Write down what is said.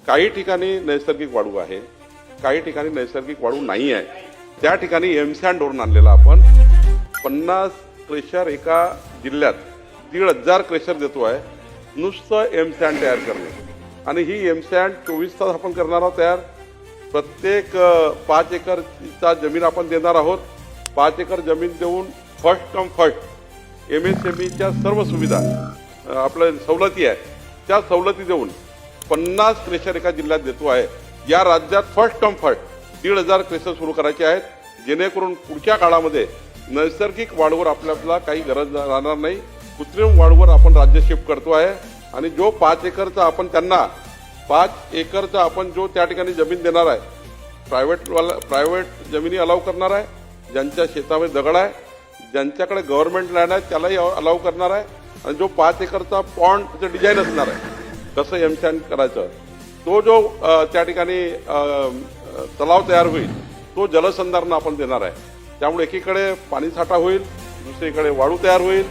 काही ठिकाणी नैसर्गिक वाळू आहे, काही ठिकाणी नैसर्गिक वाळू नाही आहे. त्या ठिकाणी एमसँड वरून आणलेला आपण 50 क्रेशर एका जिल्ह्यात 1,500 क्रेशर देतो आहे नुसतं एमसँड तयार करणे. आणि ही एमसँड 24 तास आपण करणार आहोत तयार. प्रत्येक 5 एकरचा जमीन आपण देणार आहोत. 5 एकर जमीन देऊन फर्स्ट कम फर्स्ट MSMEच्या सर्व सुविधा आपल्या सवलती आहे त्या सवलती देऊन 50 क्रेशर एका जिल्ह्यात देतो आहे. या राज्यात फर्स्ट कम फर्स्ट 1,500 क्रेशर सुरू करायचे आहेत, जेणेकरून पुढच्या काळामध्ये नैसर्गिक वाळूवर आपल्याला काही गरज राहणार नाही. कृत्रिम वाळूवर आपण राज्य शिफ्ट करतो आहे. आणि जो 5 एकरचा आपण त्यांना 5 एकरचा आपण जो त्या ठिकाणी जमीन देणार आहे, प्रायव्हेट जमिनी अलाव करणार आहे. ज्यांच्या शेतामध्ये दगड आहे, ज्यांच्याकडे गव्हर्नमेंट लँड आहे त्यालाही अलाव करणार आहे. आणि जो 5 एकरचा पॉन्डचं डिझाईन असणार आहे कसं एमसँड करायचं, तो जो त्या ठिकाणी तलाव तयार होईल तो जलसंधारण आपण देणार आहे. त्यामुळे एकीकडे पाणीसाठा होईल, दुसरीकडे वाळू तयार होईल